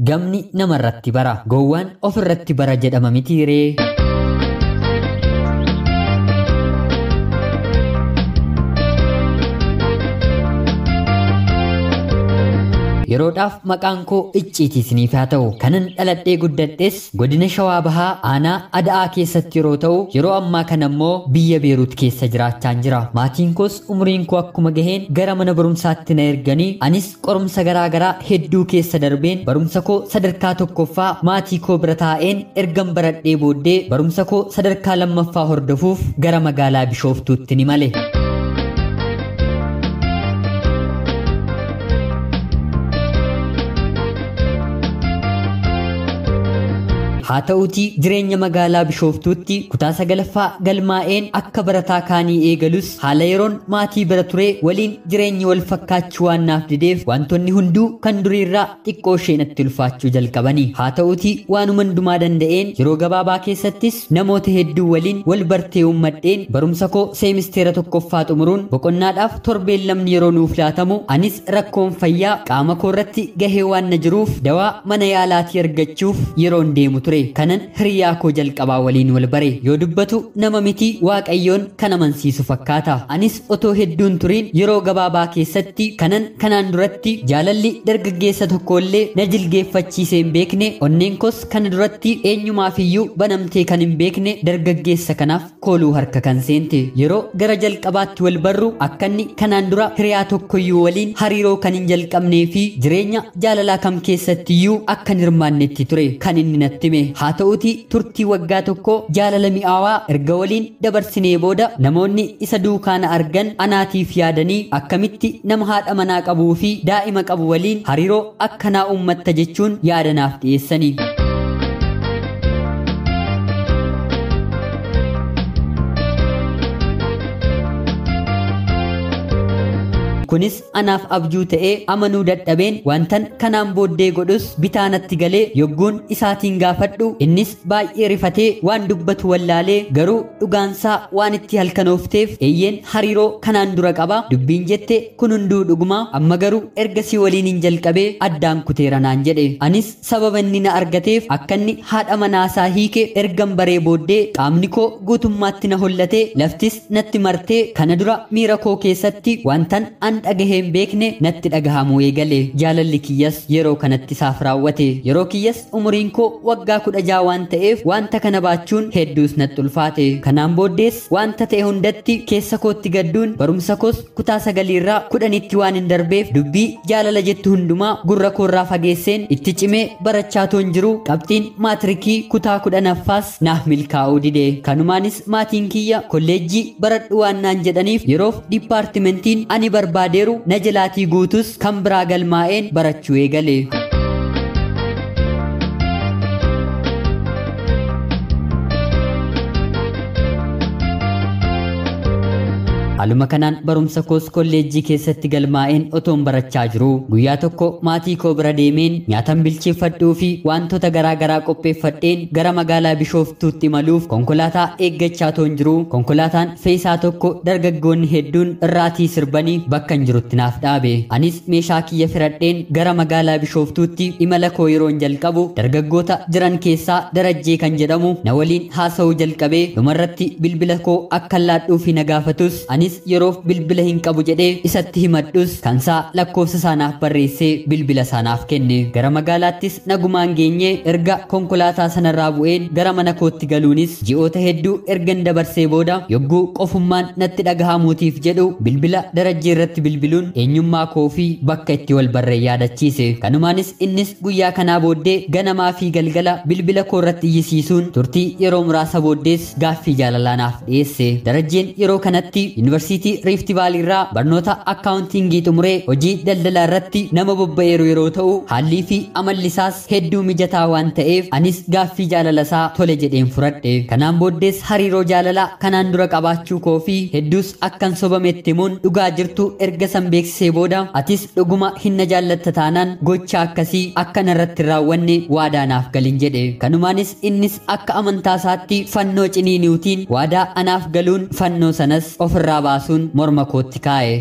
Gamni namarratti bara, gowwaan ofirratti bara jedhama mitiiree. Yeroodhaaf maqaan koo icciitii isiniif haa ta'u. Kanan dhaladhee guddadhes godina Shawaa Bahaa aanaa Ada'aa keessatti yeroo ta'u, yeroo ammaa kana immoo biyya Beeruut keessa jiraachaan jira. Maatiin koos umriin koo akkuma gaheen gara mana barumsaatti na erganii, anis qorumsa garaagaraa hedduu keessa darbeen barumsa koo sadarkaa tokkoffaa maatii koo bira taa'een ergan baradhee booddee barumsa koo sadarkaa lammaffaa hordofuuf gara magaalaa Bishooftuutti ni male. haa ta'uutii jireenya magaalaa Bishooftuutti kutaa 9ffaa galmaa'een akka barataa kaanii eegalus haala yeroon maatii bira ture waliin jireenyi wal fakkaachuu waan naaf dideef wantoonni hunduu kan duriirraa xiqqoo ishee natti ulfaachuu jalqabanii. Haa ta'uutii waanuma hundumaa danda'een yeroo gabaabaa keessattis namoota hedduu waliin wal bartee uummadheen barumsa koo seemisteera tokkoffaa xumuruun boqonnaadhaaf torbeen lamni yeroo nuuf laatamu anis rakkoon fayyaa qaama koo irratti gahee waan na jiruuf dawaa mana yaalaatii argachuuf yeroon deemu ture. Kanan hiriyaa koo jalqabaa waliin wal bare. Yoo dubbatu nama miti Waaqayyoon kan amansiisu fakkaata. Anis otoo hedduun turiin yeroo gabaabaa keessatti kanaan duratti jaalalli dargaggeessa tokkollee na jilgeeffachiisee hin beekne, onneen koos kana duratti eenyumaafiyyuu banamtee kan hin beekne dargaggeessa kanaaf kooluu harka kan seente. Yeroo gara jalqabaatti wal barru akkanni kanaan dura hiriyaa tokkoyyuu waliin hariiroo kan hin jalqabnee fi jireenya jaalalaa kam keessattiyyuu akka hin hirmaannetti ture kan inni natti hime. Haa ta'uutii turtii waggaa tokko jaalala mi'aawaa erga waliin dabarsinee booda namoonni isa duukaana argan anaatiif yaadanii akkamitti nama haadha manaa qabuu fi daa'ima qabu waliin hariiroo akkanaa uummatta jechuun yaadanaaf dhiyeessanii. Kunis anaaf abjuu ta'ee amanuu dadhabeen wantan kanaan booddee godhus bitaanatti galee yogguun isaatiin gaafadhu innis baay'ee rifatee waan dubbatu wallaalee garuu dhugaansaa waan itti halkanoofteef eeyyeen hariiroo kanaan dura qaba dubbiin jette kun hunduu dhuguma amma garuu ergasii waliin hin jalqabee addaan kuteera naan jedhe. Anis sababa inni na argateef akkanni haadha manaasaa hiike ergan baree booddee qaamni koo guutummaatti na hollatee laftis natti martee kana dura miira koo keessatti wantan dhagahee hin beekne natti dhagahamuu eegale. Jaalalli kiyyas yeroo kanatti isaaf raawwate. Yeroo kiyyas umuriin koo waggaa 16 waan ta'eef wanta kana baachuun hedduus natti ulfaate. Kanaan booddees wanta ta'e hundatti keessa kootti gadduun barumsa koos kutaa 9 irraa 10tti waan hin darbeef dubbii jaalala jettu hundumaa gurra koorraa fageesseen itti cimee barachaa toon jiru qabxiin maatirikii kutaa 10ffaas naaf milkaa'uu dide. Kanumaanis maatiin kiyya kolleejjii baradhu waan naan jedhaniif yeroof dipaartimentiin ani barbaade na jalaatii guutus kan biraa galmaa'een barachuu eegale. Haaluma kanaan barumsa koos kolleejjii keessatti galmaa'een otoon barachaa jiru guyyaa tokko maatii koo bira deemeen nyaatan bilcheeffadhuu fi wantoota garaagaraa qopheeffadheen gara magaalaa Bishooftuutti imaluuf konkolaataa eeggachaa toon jiru konkolaataan fe'iisaa tokko dargaggoonni hedduun irraatii sirbanii bakka hin jirutti naaf dhaabe. Anis meeshaa kiyya firadheen gara magaalaa Bishooftuutti imala koo yeroon jalqabu dargaggoota jiran keessaa Darajjee kan jedhamu na waliin haasa'uu jalqabee dhumarratti bilbila koo akka laadhuu fi na gaafatus yeroof bilbila hin qabu jedhee isatti himadhus kansaa lakkoofsa isaanaaf barreessee bilbila isaanaaf kenne. Gara magaalaattis nagumaan geenyee erga konkolaataa sanarraa bu'een gara mana kootti galuunis ji'oota hedduu ergan dabarsee booda yogguu qofummaan natti dhagahamuutiif jedhu bilbila Darajjee irratti bilbiluun eenyummaa koo fi bakka itti wal barree yaadachiise. Kanumaanis innis guyyaa kanaa booddee ganamaa fi galgala bilbila koo irratti iyyisiisuun turtii yeroo muraasa booddees gaaffii jaalalaanaaf dhiyeesse. Darajjeen yeroo kanatti Yuunivarsiitii Rift Vaalii irraa barnoota akkaawuntiingii xumuree hojii daldalaa irratti nama bobba'eeru yeroo ta'u haalli fi amalli isaas hedduu mijataa waan ta'eef anis gaaffii jaalala isaa tole jedheen fudhadhe. Kanaan booddees hariiroo jaalalaa kanaan dura qabaachuu koo fi hedduus akkan sobametti himuun dhugaa jirtu erga san beeksisee booda atis dhuguma hinna jaallatta taanaan gocha akkasii akka narratti raawwanne waadaa naaf galin jedhe. Kanumaanis innis akka amantaa isaatti fannoo ciniiniitiin waadaa anaaf galuun fannoo sanas ofirraa baasuun morma kootti kaa'e.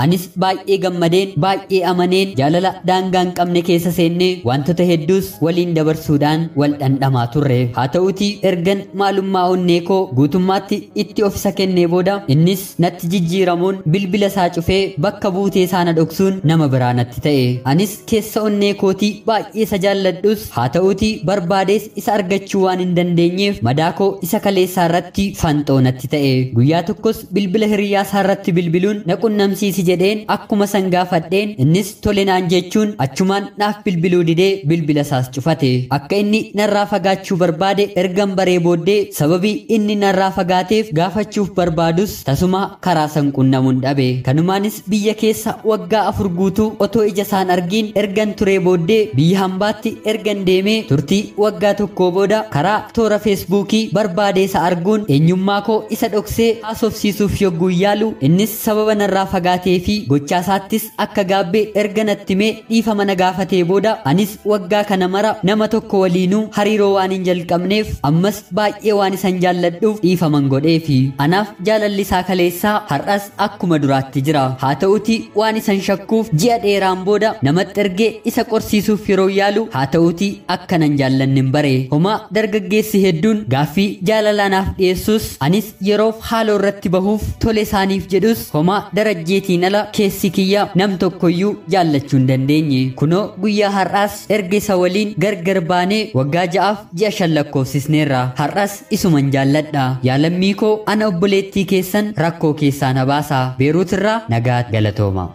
Anis baay'ee gammadeen baay'ee amaneen jaalala daangaa hin qabne keessa seennee wantoota hedduus waliin dabarsuudhaan wal dhandhamaa turre. Haa ta'uutii ergan maalummaa onnee koo guutummaatti itti of isa kennee booda innis natti jijjiiramuun bilbila isaa cufee bakka buutee isaa na dhoksuun nama biraa natti ta'e. Anis keessa onnee kootii baay'ee isa jaalladhus haa ta'uutii barbaadees isa argachuu waan hin dandeenyeef madaa koo isa kaleessaa irratti fanxoo natti ta'e. Guyyaa tokkos bilbila hiriyaa isaa irratti bilbiluun na qunnamsiisi jedheen akkuma san gaafadheen innis tole naan jechuun achumaan naaf bilbiluu didee bilbila isaas cufate. Akka inni narraa fagaachuu barbaade ergan baree booddee sababii inni narraa fagaateef gaafachuuf barbaadus tasuma karaa san qunnamuun dhabe. Kanumaanis biyya keessa waggaa 4 guutuu otoo ija isaan argiin ergan turee booddee biyya hambaatti ergan deemee turtii waggaa tokkoo booda karaa toora feesbuukii barbaadee isa arguun eenyummaa koo isa dhoksee haasofsiisuuf yogguu yaalu innis sababa narraa fagaatee fi gochaa isaattis akka gaabbee erga natti mee dhiifama na gaafatee booda anis waggaa kana mara nama tokko waliinuu hariiroo waan hin jalqabneef ammas baay'ee waan isan jaalladhuuf dhiifaman godheefi anaaf jaalalli isaa kaleessaa har'as akkuma duraatti jira. Haa ta'uutii waan isan shakkuuf ji'a dheeraan booda namatti ergee isa qorsiisuuf yeroo yaalu haa ta'uutii akkanan jaallannin bare. Homaa dargaggeessi hedduun gaaffii jaalalaanaaf dhiyeessus anis yeroof haaloo irratti bahuuf tole isaaniif jedhus homaa darajjeetiin ala keessi kiyya nam tokkoyyuu jaallachuu hin dandeenye. Kunoo guyyaa har'aas erga isa waliin gargar baanee waggaa 6 ji'a 5 lakkoofsisneerra. Har'as isuman jaalladha. Yaalammii koo ana obboleettii keessan rakkoo keessaa na baasa. Beeruutirraa nagaat galatooma.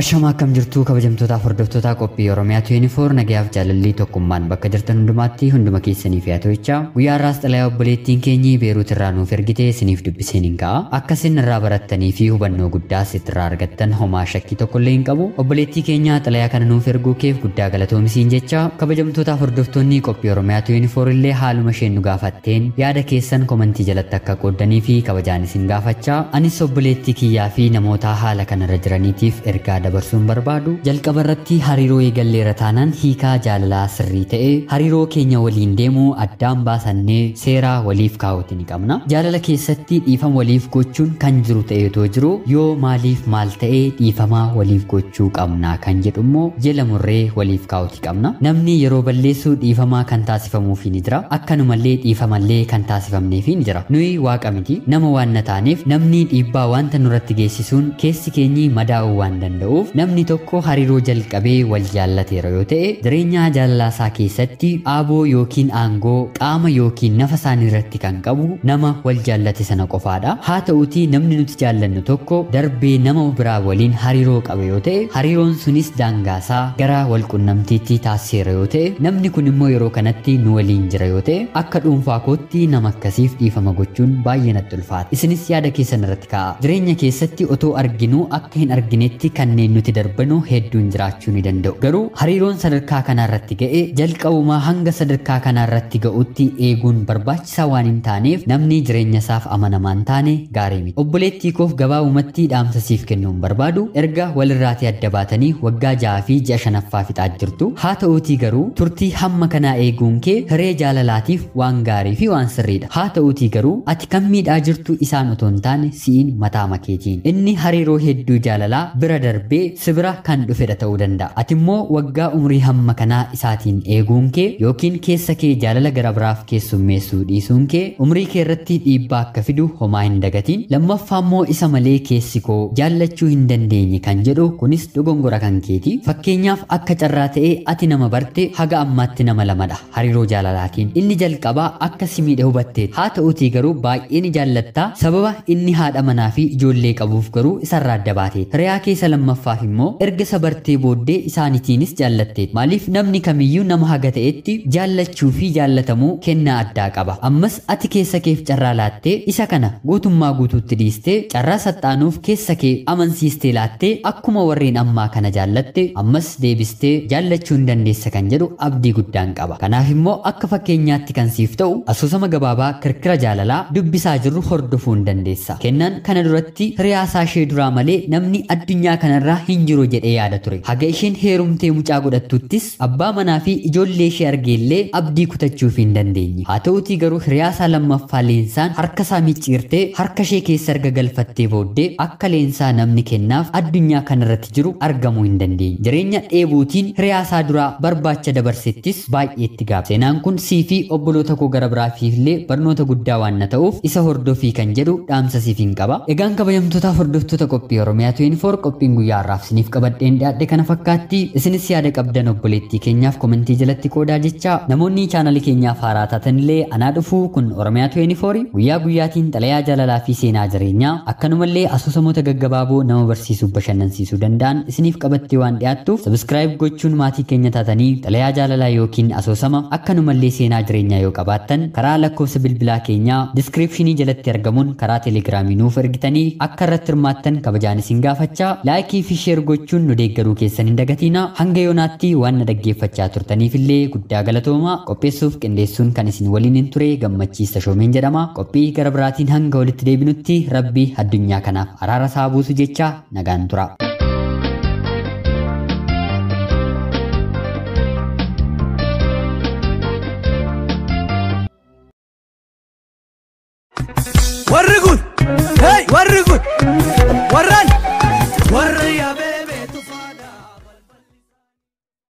Ashama akkam jirtu kabajamtoota hordoftoota qophii Oromiyaa 24 nagayaaf jaalalli tokkummaan bakka jirtan hundumaatti hunduma keessaniif yaa ta'ucha. Guyyaa har'aas xalayaa obboleettiin keenyi Beeruut irraa nuuf ergite isiniif dubbiseen hin ka'a. Akka isin irraa barattanii fi hubannoo guddaa irraa argattan homaa shakkii tokkollee hin qabu. Obboleettii keenya xalayaa kana nuuf erguu keef guddaa galatoomisiin jecha. Kabajamtoota hordoftoonni qophii Oromiyaa 24 illee haaluma isheen nu gaafatteen yaada keessan komentii jalatti akka qooddanii fi kabajaan isin gaafachaa. Anis obboleettii kiyyaa fi namoota haala kanarra jiraniitiif ergaa dabarsuun barbaadu. Jalqaba irratti hariiroo eegalleera taanaan hiikaa jaalalaa sirrii ta'e hariiroo keenya waliin deemuu addaan baasannee seeraa waliif kaa'uuti ni qabna. Jaalala keessatti dhiifama waliif gochuun kan jiru ta'eetoo jiru yoo maaliif maal ta'ee dhiifamaa waliif gochuu qabna kan jedhu immoo jala murree waliif kaa'uuti qabna. Namni yeroo balleessu dhiifamaa kan taasifamuufi ni jira. Akkanumallee dhiifamallee kan taasifamneefi ni jira. Nuyi waaqa miti nama waan taaneef namni dhiibbaa wanta nurratti geessisuun keessi keenyi madaa'uu waan danda'u. Namni tokko hariiroo jalqabee wal jaallateera yoo ta'e jireenya jaalalaa isaa keessatti aaboo yookiin aangoo qaama yookiin nafa isaanii irratti kan qabu nama wal jaallate sana qofaadha. Haa ta'uutii namni nuti jaallannu tokko darbee nama biraa waliin hariiroo qaba yoo ta'e hariiroon sunis daangaasaa gara wal qunnamtiitti taasiseera yoo ta'e namni kun immoo yeroo kanatti nu waliin jira yoo ta'e akka dhuunfaa kootti nama akkasiif dhiifama gochuun baay'ee natti ulfaata. Isinis yaada keessan irratti kaa'a. Jireenya keessatti otoo arginuu akka hin arginetti kanneen nuti darbanu hedduun jiraachuu ni danda'u. Garuu hariiroon sadarkaa kanarratti ga'e jalqabumaa hanga sadarkaa kanarratti ga'utti eeguun barbaachisaa waan hin taaneef namni jireenya isaaf amanamaan taane gaarii miti. Obboleettii koof gabaabumatti dhaamsa siif kennuun barbaadu erga walirraatii adda baatanii waggaa 6 fi ji'a 5ffaa fixaa jirtu. Haa ta'uutii garuu turtii hamma kanaa eeguun kee hiree jaalalaatiif waan gaarii fi waan sirriidha. Haa ta'uutii garuu ati kan miidhaa jirtu isaan otoo hin taane si'iin mataa makeetiin. Inni hariiroo hedduu jaalalaa bira darbee sibira kan dhufedha ta'uu danda'a. Ati immoo waggaa umrii hamma kanaa isaatiin eeguun kee yookiin keessa kee jaalala gara biraaf keessummeessuu dhiisuun kee umrii kee irratti dhiibbaa akka fidu homaa hin dagatiin. Lammaffaa immoo isa malee keessi koo jaallachuu hin dandeenye kan jedhu kunis dogongora kan keeti. Fakkeenyaaf akka carraa ta'ee ati nama barte haga ammaatti nama lamadha hariiroo jaalalaatiin. Inni jalqabaa akka si miidhe hubattee. Haa ta'uutii garuu baay'ee ni jaallattaa sababa inni haadha manaa fi ijoollee qabuuf garuu isarraa adda baatee. Hiriyaa keessa lammaffaaf immoo erga sabartee booddee isaaniitiinis jaallattee. Maaliif namni kamiyyuu nama haga ta'etti jaallachuu fi jaallatamuu kennaa addaa qaba. Ammas ati keessa keef carraa laattee isa kana guutummaa guutuutti dhiistee carraa saxxaanuuf keessa kee amansiistee laattee akkuma warreen ammaa kana jaallatte ammas deebistee jaallachuu hin dandeessa kan jedhu abdii guddaan qaba. Kanaaf immoo akka fakkeenyaatti kan siif ta'u asoosama gabaabaa kirkira jaalalaa dubbisaa jirru hordofuu hin dandeessa. Kennaan kana duratti hiriyaasaa ishee duraa malee namni addunyaa kana kanarraa hin jiru jedhee yaada ture. Haga isheen heerumtee mucaa godhattuttis abbaa manaa fi ijoollee ishee argeellee abdii kutachuuf hin dandeenye. Haa ta'uutii garuu hiriyaasaa lammaffaa Leensaan harka isaa micciirtee harka ishee keessa erga galfattee booddee akka Leensaa namni kennaaf addunyaa kanarratti jiru argamuu hin dandeenye. Jireenya dheebuutiin hiriyaasaa duraa barbaacha dabarsettis baay'eetti gaabse. Seenaan kun sii fi obboloota koo gara biraatiifillee barnoota guddaa waan na ta'uuf isa hordofii kan jedhu dhaamsa siif hin qaba. Egaan kabajamtootaaf hordoftoota qophii Oromiyaa 24 qophiin guyyaa har'aaf isiniif qabadheen dhiyaadhe kana fakkaatti. Isinis yaada qabdan obboleettii keenyaaf komentii jalatti qoodaa jecha namoonni chaanalii keenyaaf haaraa taatanillee anaa dhufuu kun Oromiyaa 24 guyyaa guyyaatiin xalayaa jaalalaa fi seenaa jireenyaa akkanumallee asoosamoota gaggabaaboo nama barsiisuu bashannansiisuu danda'an isiniif qabattee waan dhiyaattuuf subscribe gochuun maatii keenya taatanii xalayaa jaalalaa yookiin asoosama akkanumallee seenaa jireenyaa yoo qabaattan karaa lakkoofsa bilbilaa keenyaa diskiripshinii jalatti argamuun karaa teelegiraamii nuuf ergitanii akka irratti hirmaattan kabajaan isin gaafachaa laayikii fi sheer gochuun nu deeggaruu keessan hin dagatina. Hanga yoonaatti waan na dhaggeeffachaa turtaniifillee guddaa galatoomaa. Qopheessuuf qindeessuun kan isin waliin hin ture Gammachiis Tashoomeen jedhama. Qophii gara biraatiin hanga walitti deebinutti Rabbi addunyaa kanaaf araara isaa buusu jecha nagaan tura. Warri kun! Hey! Warri kun! Warraan!